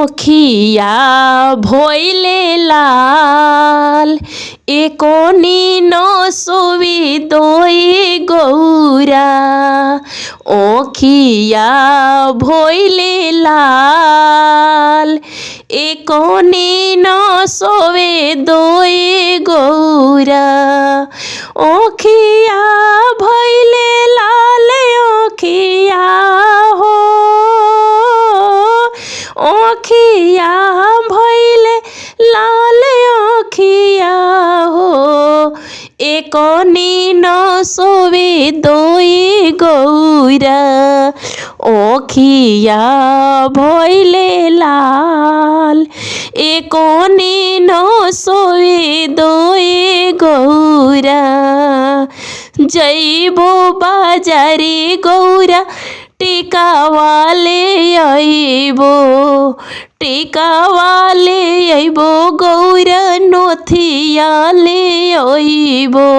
ओखिया भोइले लाल एकोनी न सोवी दोई गौरा। ओखिया भोइले लाल एकोनी न सोवे दोई गौरा। ओखिया भोइले लाल ओखिया हो ओखिया भइले लाल ओखिया हो एकोनी न सोवे दोई गौरा। ओखिया भइले लाल एकोनी न सोवे दोई गौरा। जइबो बाजारी गौरा टीका वाले आइबो टीका वाले आइबो गौरा नोथिया ले आइबो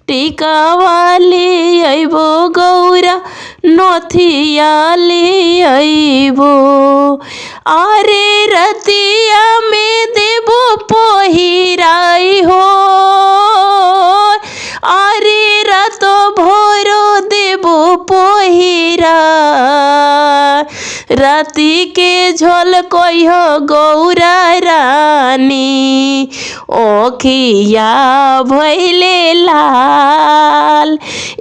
टीका वाले आइबो गौरा नोथिया ले आइबो। अरे रतिया में देबो पहिराई हो अरे रातो भोरो देबो पहिरा। राति के झोल कह गौरा रानी ओखिया भइले लाल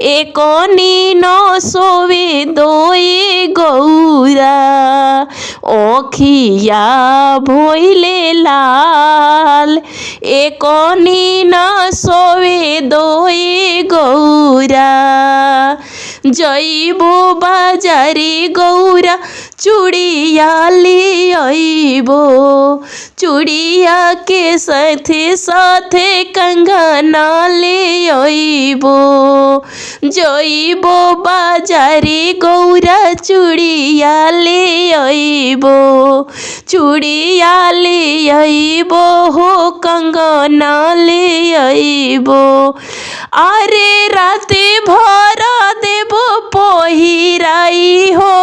एकोनी न सोवे दोई गौरा। ओखिया भइले लाल एकोनी न सोवे दोई गौरा। जइबो बाजारी गौरा चूड़िया ले आइबो चूड़िया के साथे साथे कंगना ले आइबो। जइबो बाजारी गौरा चूड़िया ले आइबो चूड़िया ले आइबो हो कंगना ले आइबो। अरे राते भर देबो पहिराई हो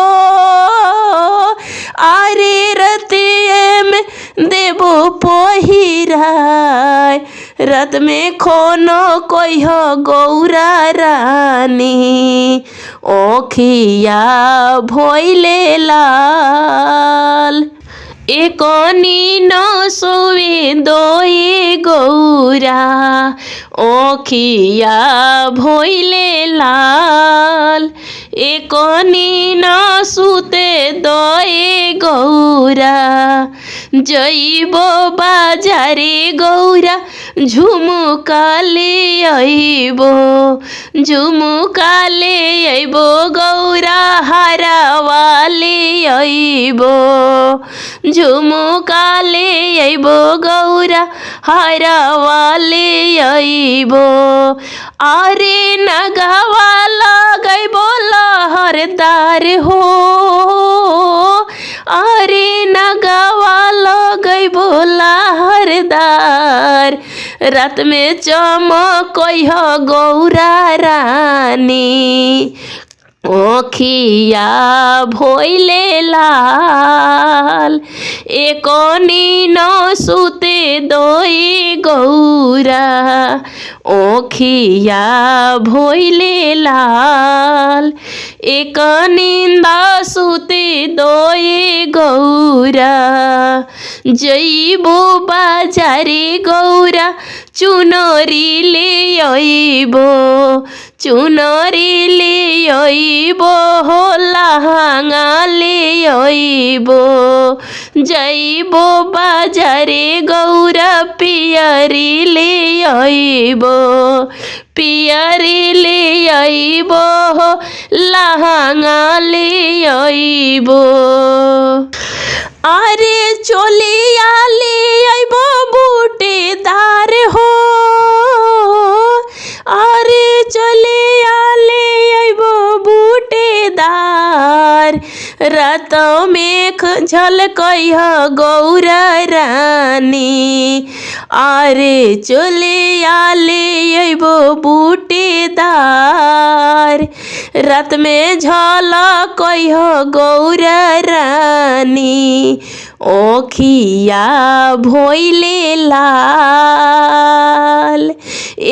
अरे रतिए में देबो पहिराई। रात में खोनो कह गौरा रानी ओखिया भइले लाल एकोनी न सोवे दोई गौरा। ओखिया भइले लाल एकोनी न सुते दोई गौरा। जइबो बाजारे गौरा झुमुका ले आइबो झुमुका ले आइबो गौरा हारवा ले आइबो झुमुका ले आइबो गौरा हारवा ले आइबो। अरे नगवा लगैबो लहरदार हो अरे नगवा लगैबो लहरदार। रात में चमक गौरा रानी ओखिया भइले लाल एकोनी न सुते दोई गौरा। ओखिया भइले लाल एकोनी न सुते दोई गौरा। जइबो बाजारे गौरा चुनरी ले आइबो चुनरी ले आइबो हो लहंगा ले आइबो। जइबो बाजारे गौरा पियरी ले आइबो पियरी ले आइबो हो लहंगा ले आइबो। अरे चोलिया ले आइबो बूटेदार हो अरे चोलिया ले आइबो बूटेदार। रातों में झलकइह गौरा रानी अरे चोलिया ले आइबो बूटेदार। रात में झलकइह गौरा रानी ओखिया भइले लाल।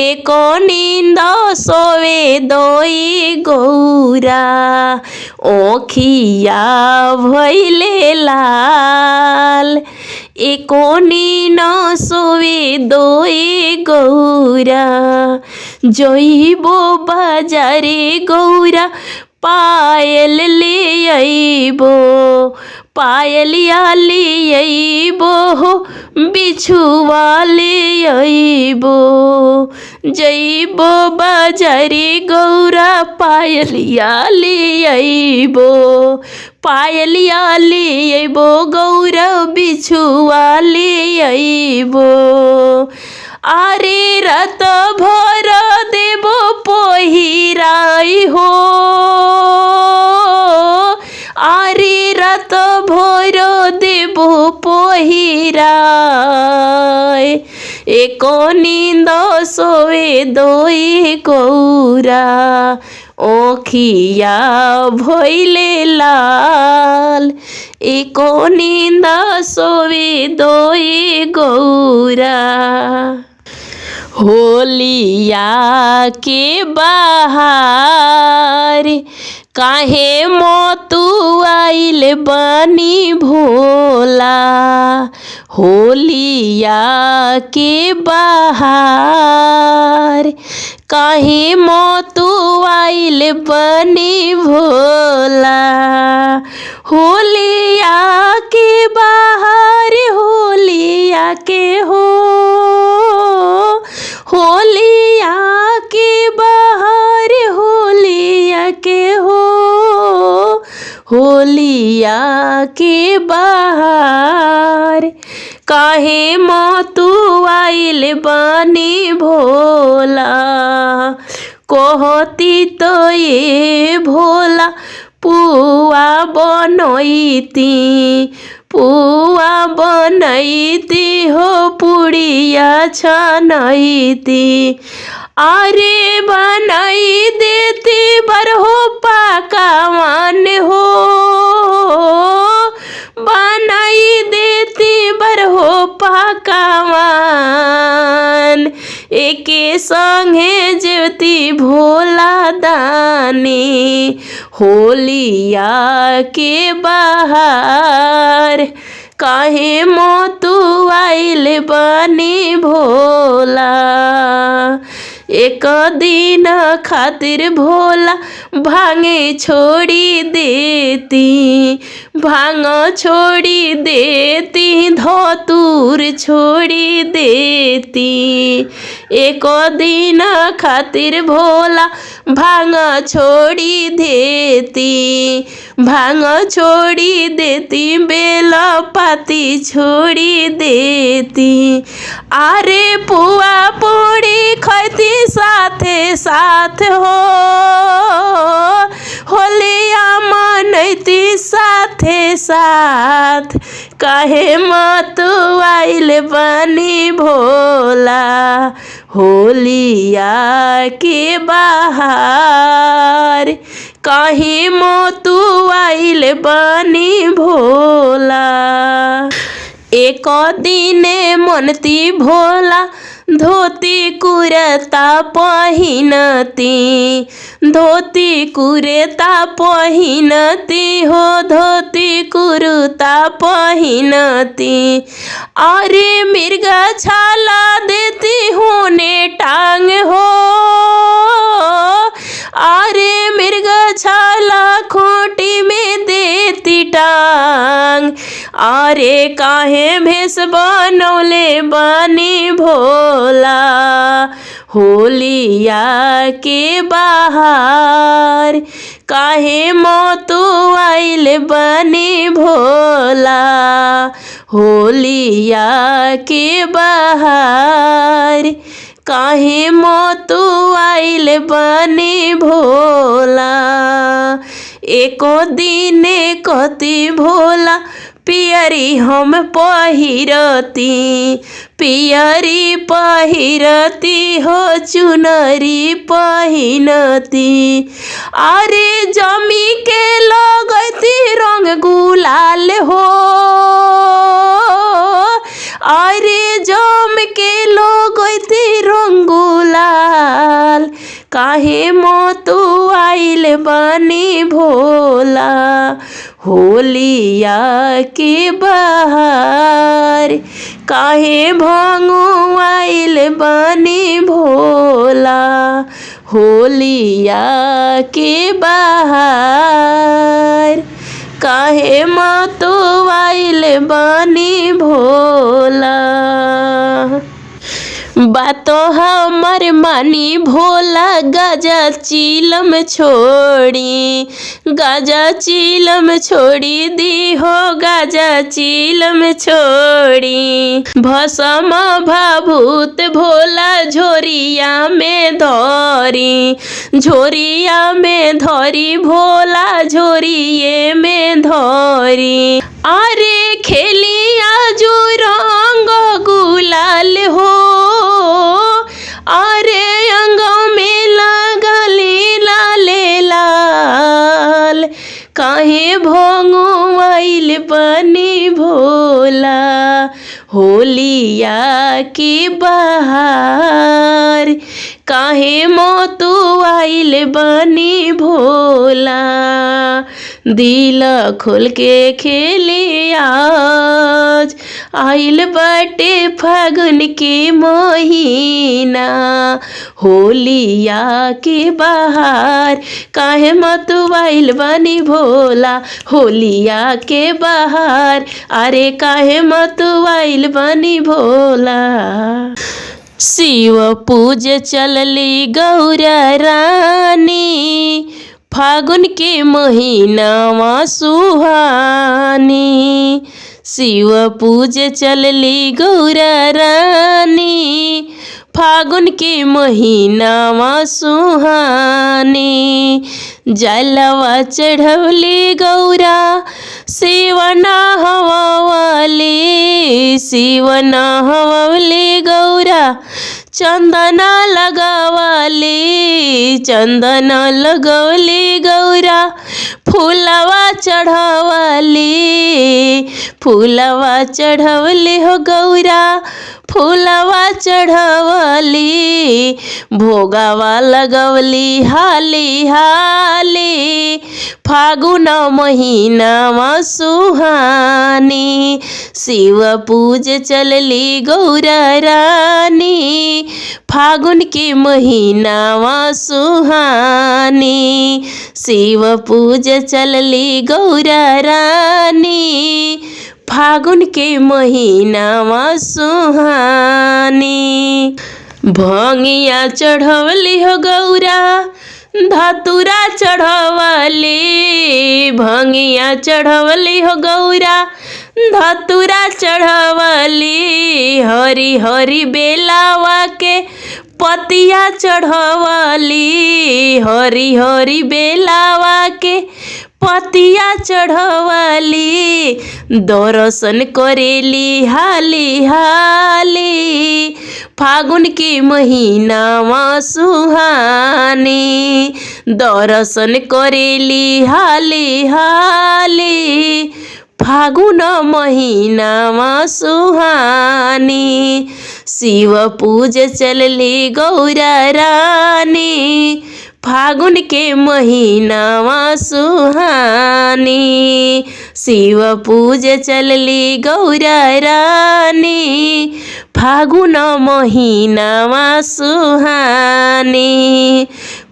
एको नींद सोवे दोई गौरा ओखिया भइले लाल। एको नींद सोवे दोई गौरा जइबो बाजारे गौरा पायल ले अइबो पायलिया ले अइबो हो बिछुआ ले अइबो। जइबो बाजारे गौरा पायलिया ले अइबो पायलिया ले अइबो गौरा बिछुआ ले अइबो। आरे रात भर देबो पहिराई हो आरे रात भर देबो पहिराई। एको नींद सोवे दोई गौरा ओखिया भइले लाल। एको नींद सोवे दोई गौरा। होलिया के बहार काहे मोतुआइल बनी भोला। होलिया के बहार काहे मोतुआइल बनी भोला। होलिया के बहार होलिया के हो होलिया के बहार होलिया के हो होलिया के बहार काहे मोतुआइल बनी भोला। कहती तो ये भोला पुआ बनैती पुआ बनैती हो पुड़िया छनैती। अरे बनाई देती बरहो पकवान हो बनाई देती बरहो पकवान। एके संगे जेती भोला दानी होलिया के बहार काहे मोतुआइल बनी भोला। एक दिन खातिर भोला भांगे छोड़ी देती भांग छोड़ी देती धतूर छोड़ी देती। एक दिन खातिर भोला भांग छोड़ी देती भांग छोड़ी देती बेल पाती छोड़ी देती। अरे पुआ पूड़ी खैती साथे साथ हो होलिया मनैती साथे साथ काहे मोतुआइल बनी भोला। होलिया के बहार काहे मोतुआइल बनी भोला। एक दिने मनती भोला धोती कुरता पहिनती धोती कुरता पहिनती हो धोती कुरता पहिनती। अरे मिर्गा छाला देती होने टांग हो अरे मिर्गा छाला खोटी में देती टांग। अरे काहे भेष बनौले बनी भोला। होलिया के बहार काहे मोतुआइल बनी भोला। होलिया के बहार काहे मोतुआइल बनी भोला। एको दिने कति भोला पियरी हम पहिरती पियरी पहिरती हो चुनरी पहिनती। अरे जमी के लगती रंग गुलाल हो काहे मोतू आइल बनी भोला होलिया के बहार काहे भंगू आइल बनी भोला होलिया के बहार काहे मोतू आइल बनी भोला। बातो हमर मानी भोला गाजा चिलम छोड़ी गाजा चिलम छोड़ी दी हो गाजा चिलम छोड़ी भसम भाभूत भोला झोरिया में धरी झोरिया में धरी भोला झोरिए में धरी अरे खेलिया जो रंग गुलाल हो अरे अंगों में लगली लाले लाल काहे भोंगू आइल बनी भोला होलिया के बहार काहे मोतू आइल बनी भोला दिल खोल के खेली आज आइल बाटे फागुन के महीना होलिया के बहार काहे मोतू आइल बनी भोला होलिया के बहार अरे काहे मोतू आइल बनी भोला। शिव पूज चलली गौरा रानी फागुन के महीनावा सुहानी शिव पूज चलली गौरा रानी फागुन के महीनावा सुहानी जलवा चढ़वली गौरा शिवना हवाली शिवना हवाली गौरा चंदना लगावाली चंदना लगवली गौरा फूलवा चढ़ावाली फूलवा चढ़वली हो गौरा फूलवा चढ़वली भोगावा लगवली हाली हाली फागुन महीनावा सुहानी शिव पूज चलली गौरा रानी फागुन के महीनावा सुहानी शिव पूज चलली गौरा रानी फागुन के महीनावा सुहानी भंगिया चढ़वली हो गौरा धतुरा चढ़वली भंगिया चढ़वली हो गौरा धतुरा चढ़वली हरी हरी बेलावा के पतिया चढ़वली हरी हरी बेलावा के पतिया चढ़वली दर्शन करेली हाली हाली फागुन के महीनावा सुहानी दर्शन करेली हाली हाली फागुन महीनावा सुहानी शिव पूज चलली गौरा रानी फागुन के महीनावा सुहानी शिव पूज चलली गौरा रानी फागुन महीनावा सुहानी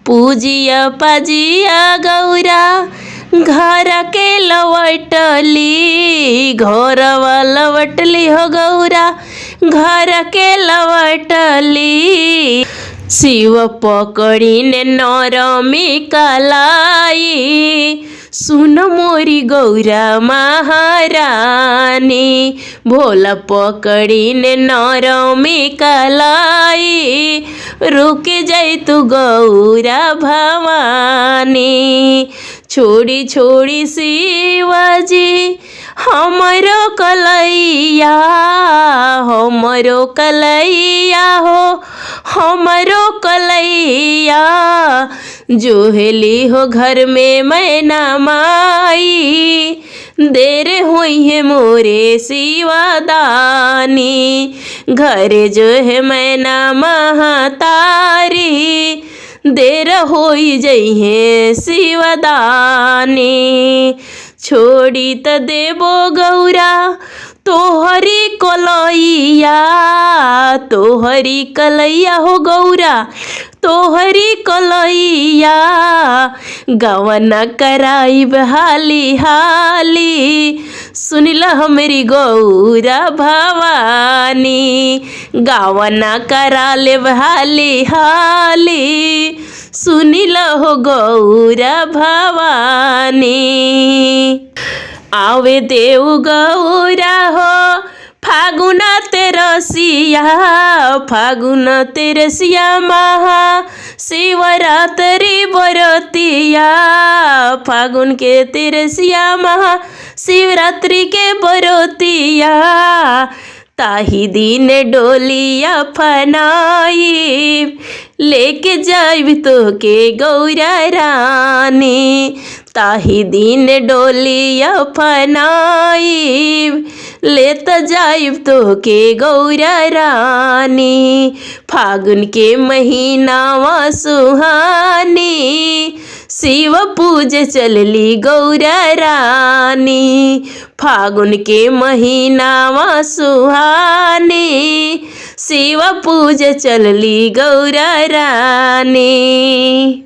पूजिया पाजिया गौरा घर के लवटली घरवा लवटली हो गौरा घर के लवटली शिव पकड़ी ने नरमी कलाई सुन मोरी गौरा महारानी भोला पकड़ी ने नरमी कलाई रुक जाई तू गौरा भवानी छोड़ी छोड़ी शिवाजी हमरो कलैया हो हमरो कलैया जोहेली हो घर में मैना माई देर हुई है मोरे शिवादानी घरे जो है मैना महातारी देर होई जइहे शिवदानी। छोड़ी त देबो गौरा तोहरी कलैया, तोहरी कलैया हो गौरा तोहरी कलैया। गवन कराइब हाली हाली, सुनिल हमरी गौरा भवानी। गवन करा लेब हाली हाली, सुनिल हो गौरा भवानी। आवे देव गौरा हो फागुन तेरसिया, फागुन तेरसिया महा शिवरात्रि बरतिया। फागुन के तेरसिया महा शिवरात्रि के बरतिया। ताही दिन डोलिया फनाई, लेके जाइब तो के गौरा रानी। ताही दिन डोलिया फनाई, लेत जाइब तो के गौरा रानी। फागुन के महीनावा सुहानी, शिव पूज चलली गौरा रानी। फागुन के महीनावा सुहानी, शिव पूज चलली गौरा रानी।